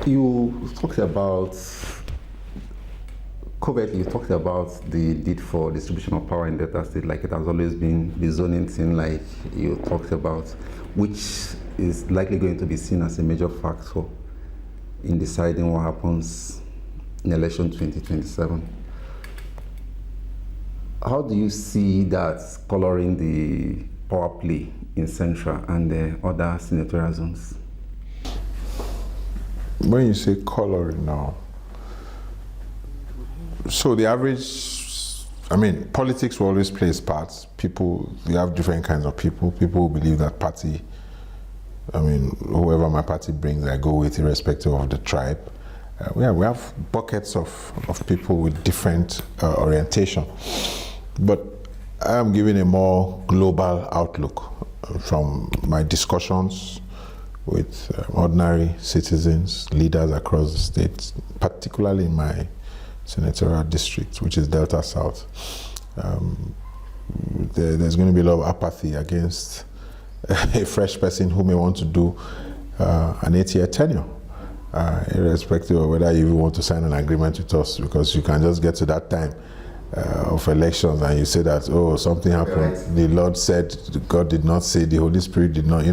You talked about covertly, you talked about the need for distribution of power in Delta State, like it has always been the zoning thing, like you talked about, which is likely going to be seen as a major factor in deciding what happens in election 2027. How do you see that coloring the power play in Central and the other senatorial zones? When you say coloring now, so the average, politics will always play its parts. People, you have different kinds of people. People who believe that party, whoever my party brings, I go with irrespective of the tribe. We have buckets of people with different orientation. But I am giving a more global outlook from my discussions with ordinary citizens, leaders across the state, particularly in my senatorial district, which is Delta South. There's going to be a lot of apathy against a fresh person who may want to do an 8-year tenure, irrespective of whether you even want to sign an agreement with us, because you can just get to that time of elections and you say that, oh, something happened, the Lord said, God did not say, the Holy Spirit did not,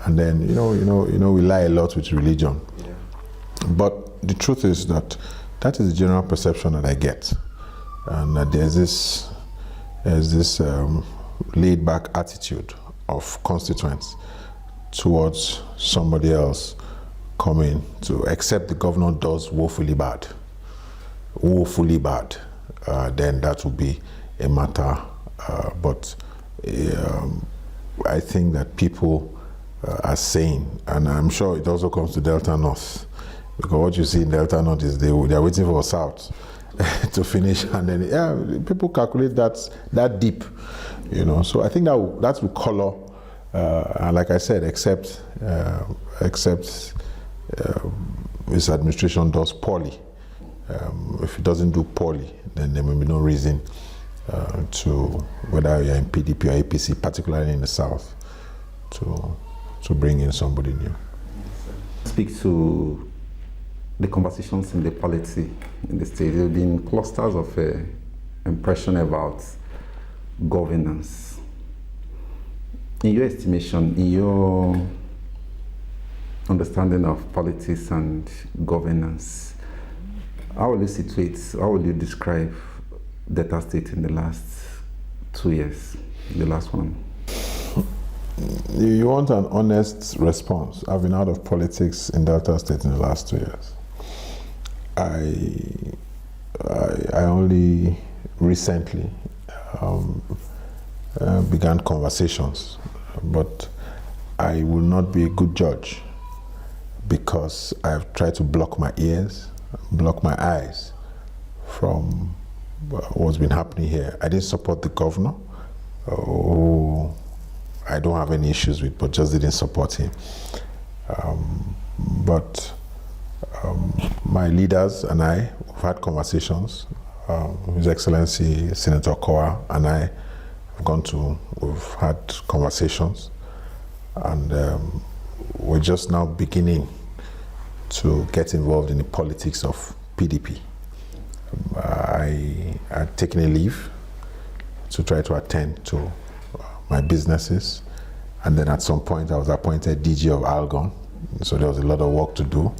and then, we lie a lot with religion. Yeah. But the truth is that is the general perception that I get. And that there's this laid-back attitude of constituents towards somebody else coming to accept the governor does woefully bad, then that will be a matter. But I think that people are saying, and I'm sure it also comes to Delta North, because what you see in Delta North is they're waiting for South to finish, and then people calculate that deep, So I think that will color, and like I said, except this administration does poorly. If it doesn't do poorly, then there may be no reason to, whether you're in PDP or APC, particularly in the South, to bring in somebody new. Speak to the conversations in the polity in the state. There have been clusters of impression about governance. In your estimation, in your understanding of politics and governance, how will you describe Delta State in the last 2 years, the last one? You want an honest response. I've been out of politics in Delta State in the last 2 years. I only recently began conversations, but I will not be a good judge because I've tried to block my ears, block my eyes from what's been happening here. I didn't support the governor, who I don't have any issues with, but just didn't support him. But my leaders and I have had conversations. His Excellency Senator Kowa and I we've had conversations, and we're just now beginning to get involved in the politics of PDP. I had taken a leave to try to attend to my businesses, and then at some point I was appointed DG of Algon, so there was a lot of work to do.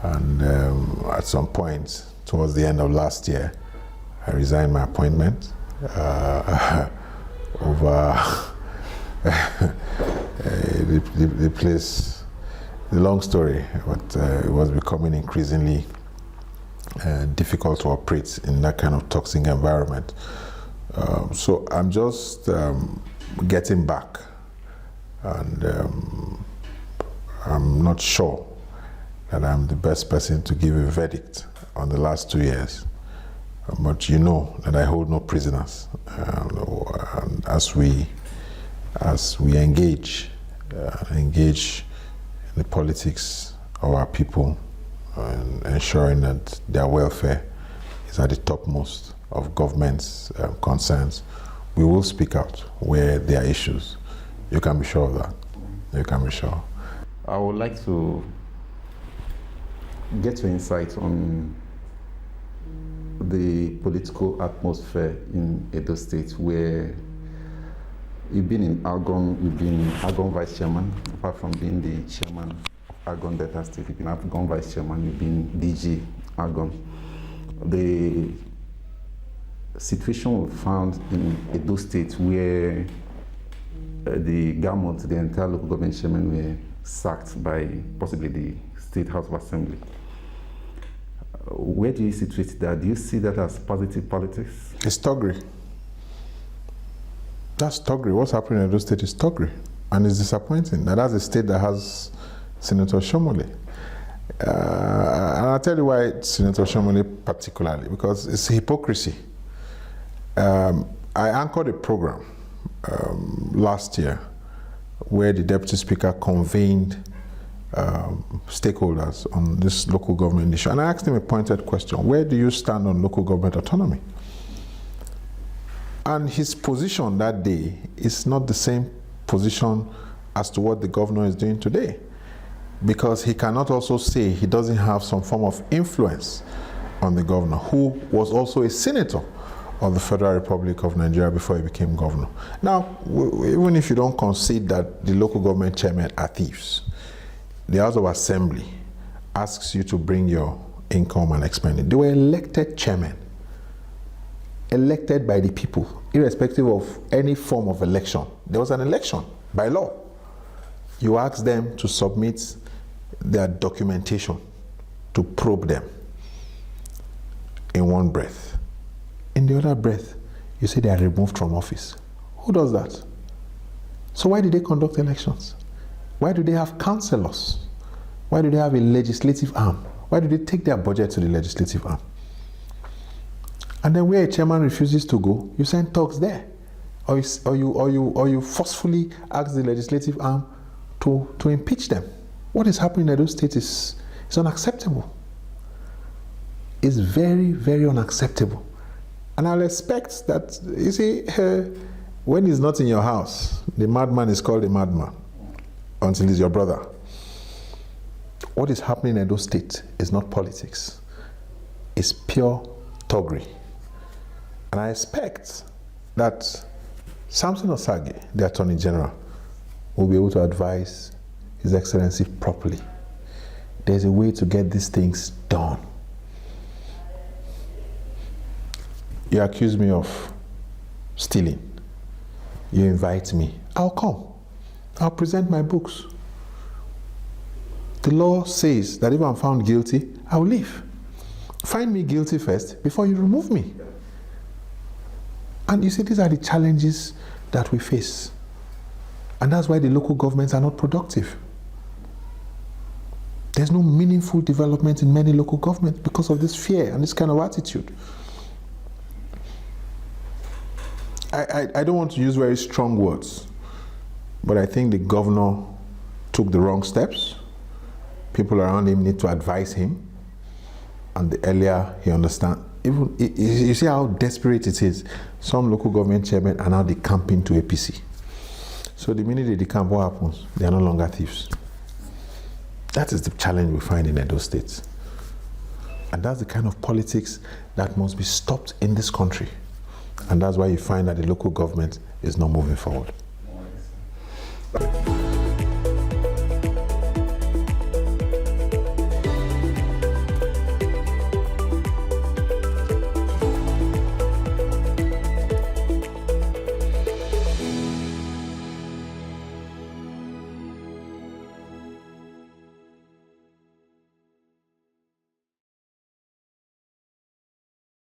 And at some point towards the end of last year, I resigned my appointment over the place. The long story, but it was becoming increasingly difficult to operate in that kind of toxic environment. So I'm just getting back, and I'm not sure that I'm the best person to give a verdict on the last 2 years. But you know that I hold no prisoners. And as we engage in the politics of our people, and ensuring that their welfare is at the topmost of government's concerns, we will speak out where there are issues. You can be sure of that. You can be sure. I would like to get your insight on the political atmosphere in Edo State, where you've been in Argon, you've been Argon Vice Chairman, apart from being the Chairman of Argon Delta State, you've been Argon Vice Chairman, you've been DG Argon. The situation we found in Edo State, where the government, the entire local government chairman were sacked by possibly the State House of Assembly. Where do you situate that? Do you see that as positive politics? It's toggery. That's toggery. What's happening in Edo State is toggery. And it's disappointing. Now, that's a state that has Senator Shomole. And I'll tell you why Senator Shomole particularly, because it's hypocrisy. I anchored a program last year where the Deputy Speaker convened stakeholders on this local government issue. And I asked him a pointed question: where do you stand on local government autonomy? And his position that day is not the same position as to what the governor is doing today, because he cannot also say he doesn't have some form of influence on the governor, who was also a senator of the Federal Republic of Nigeria before he became governor. Now, even if you don't concede that the local government chairmen are thieves, the House of Assembly asks you to bring your income and expenditure. They were elected chairmen, elected by the people, irrespective of any form of election. There was an election by law. You ask them to submit their documentation to probe them in one breath. In the other breath, you say they are removed from office. Who does that? So why did they conduct elections? Why do they have councillors? Why do they have a legislative arm? Why do they take their budget to the legislative arm? And then where a chairman refuses to go, you send talks there. Or you forcefully ask the legislative arm to impeach them. What is happening in those states is unacceptable. It's very, very unacceptable. And I'll expect that, you see, when he's not in your house, the madman is called a madman until he's your brother. What is happening in Edo State is not politics. It's pure toggery. And I expect that Samson Osage, the Attorney General, will be able to advise His Excellency properly. There's a way to get these things done. You accuse me of stealing. You invite me. I'll come. I'll present my books. The law says that if I'm found guilty, I'll leave. Find me guilty first before you remove me. And you see, these are the challenges that we face. And that's why the local governments are not productive. There's no meaningful development in many local governments because of this fear and this kind of attitude. I don't want to use very strong words, but I think the governor took the wrong steps. People around him need to advise him, and the earlier he understands. Even you see how desperate it is. Some local government chairmen are now decamping to APC. So the minute they decamp, what happens? They are no longer thieves. That is the challenge we find in Edo State. And that's the kind of politics that must be stopped in this country. And that's why you find that the local government is not moving forward.